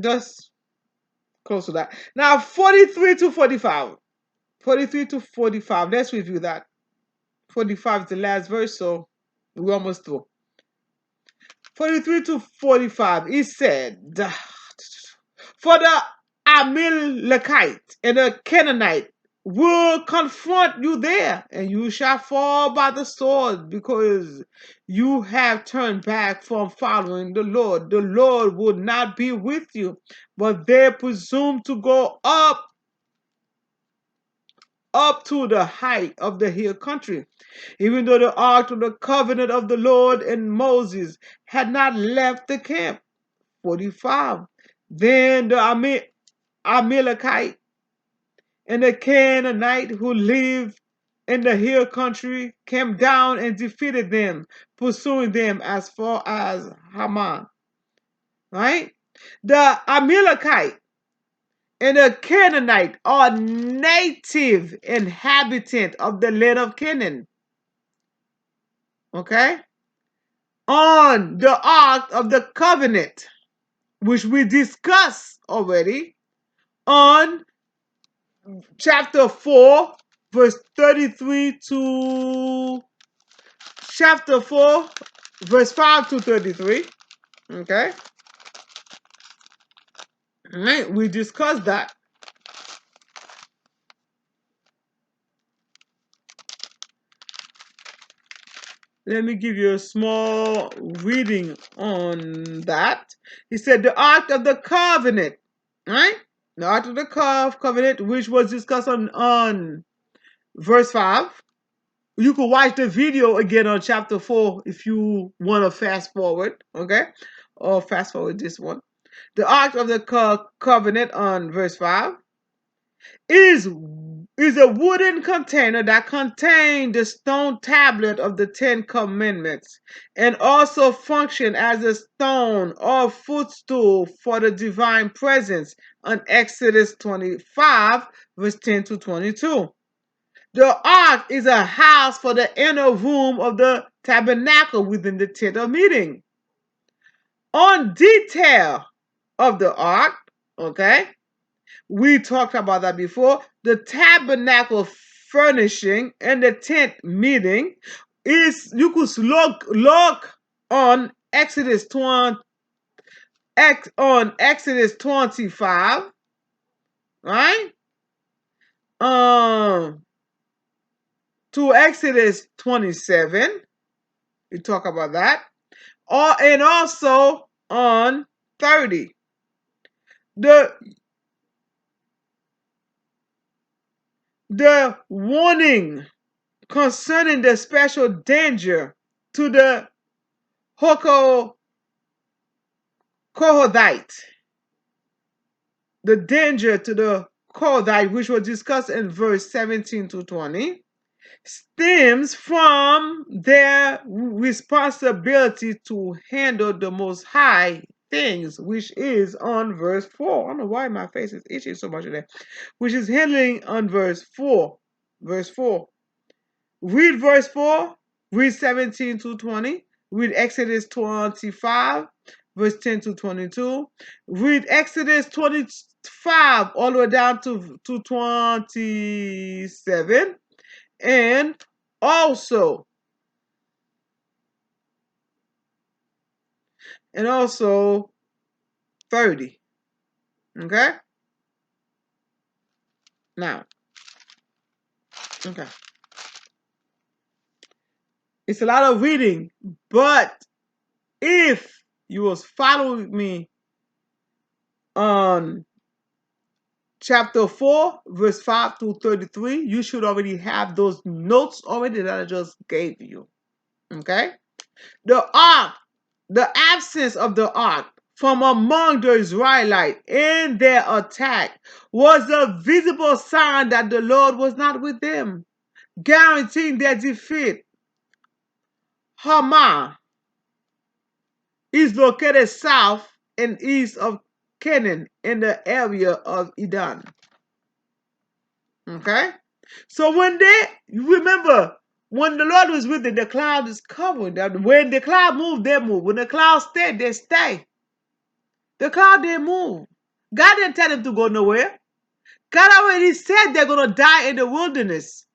just close to that. Now 43 to 45. 43 to 45. Let's review that. 45 is the last verse, so we're almost through. 43 to 45, he said, for the Amalekite and the Canaanite will confront you there, and you shall fall by the sword, because you have turned back from following the Lord. The Lord will not be with you, but they presume to go up to the height of the hill country, even though the ark of the covenant of the Lord and Moses had not left the camp. 45. Then the Amalekite and the Canaanite who lived in the hill country came down and defeated them, pursuing them as far as Haman. Right? The Amalekite and the Canaanite are native inhabitant of the land of Canaan. Okay? On the Ark of the Covenant, which we discussed already on chapter 4, verse 33 to chapter 4, verse 5 to 33. Okay? All right, we discussed that. Let me give you a small reading on that. He said the Ark of the Covenant, right? The Ark of the Covenant, which was discussed on verse 5. You could watch the video again on chapter 4 if you want to fast forward, okay? Or fast forward this one. The Ark of the Covenant on verse 5 is a wooden container that contained the stone tablet of the Ten Commandments, and also functioned as a stone or footstool for the divine presence on Exodus 25, verse 10 to 22. The ark is a house for the inner room of the tabernacle within the tent of meeting. On detail of the ark, okay, we talked about that before. The tabernacle furnishing and the tent meeting is, you could look on Exodus 25, right? To Exodus 27. We talk about that. And also on 30. The warning concerning the special danger to the Kohathite. The danger to the Kohathite, which was discussed in verse 17 to 20, stems from their responsibility to handle the most high things, which is on verse 4. I don't know why my face is itching so much today. Which is handling on verse 4. Verse 4. Read verse 4. Read 17 to 20. Read Exodus 25, verse 10 to 22. Read Exodus 25 all the way down to 27. And also 30. Okay? Now, okay. It's a lot of reading, but if you was following me on chapter 4, verse 5 to 33, you should already have those notes already that I just gave you. Okay? The ark, the absence of the ark from among the Israelites in their attack was a visible sign that the Lord was not with them, guaranteeing their defeat. Hamah is located south and east of Canaan in the area of Edom. Okay? So you remember, when the Lord was with them, the cloud is covering them. When the cloud moved, they move. When the cloud stayed, they stay. The cloud didn't move. God didn't tell them to go nowhere. God already said they're going to die in the wilderness.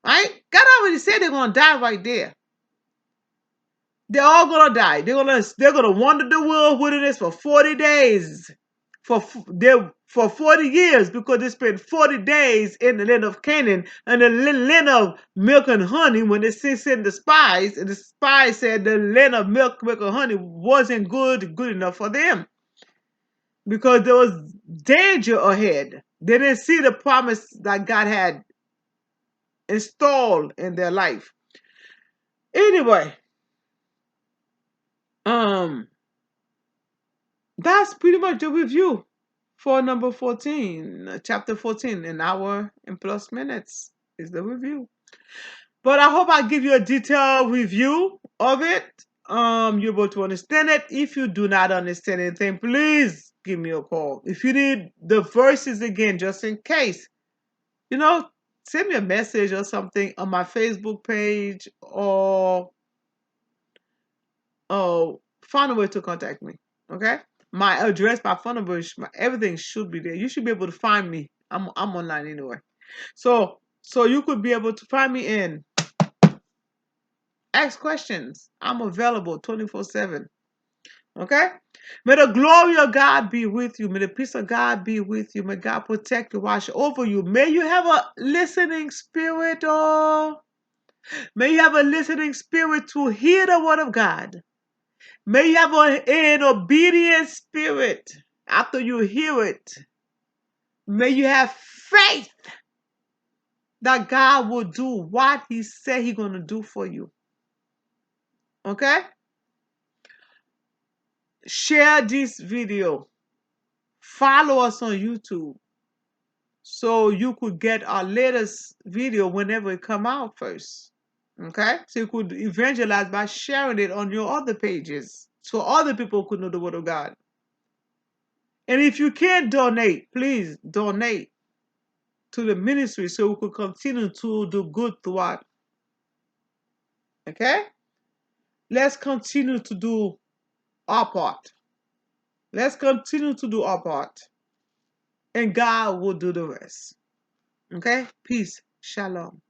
Right? God already said they're going to die right there. They're all going to die. They're gonna wander the wilderness for 40 days. For 40 years, because they spent 40 days in the land of Canaan and the land of milk and honey. When they sent the spies, and the spies said the land of milk and honey wasn't good enough for them, because there was danger ahead. They didn't see the promise that God had installed in their life. Anyway, that's pretty much the review for number 14, chapter 14. An hour and plus minutes is the review. But I hope I give you a detailed review of it. You're able to understand it. If you do not understand anything, please give me a call. If you need the verses again, just in case, send me a message or something on my Facebook page, or find a way to contact me. Okay? My address, my phone number, everything should be there. You should be able to find me. I'm online anyway. So you could be able to find me and ask questions. I'm available 24/7. Okay? May the glory of God be with you. May the peace of God be with you. May God protect you, watch over you. May you have a listening spirit, may you have a listening spirit to hear the word of God. May you have an obedient spirit after you hear it. May you have faith that God will do what He said He's going to do for you. Okay? Share this video. Follow us on YouTube so you could get our latest video whenever it come out first. Okay? So you could evangelize by sharing it on your other pages so other people could know the word of God. And if you can't donate, please donate to the ministry so we could continue to do good throughout. Okay? Let's continue to do our part. Let's continue to do our part. And God will do the rest. Okay? Peace. Shalom.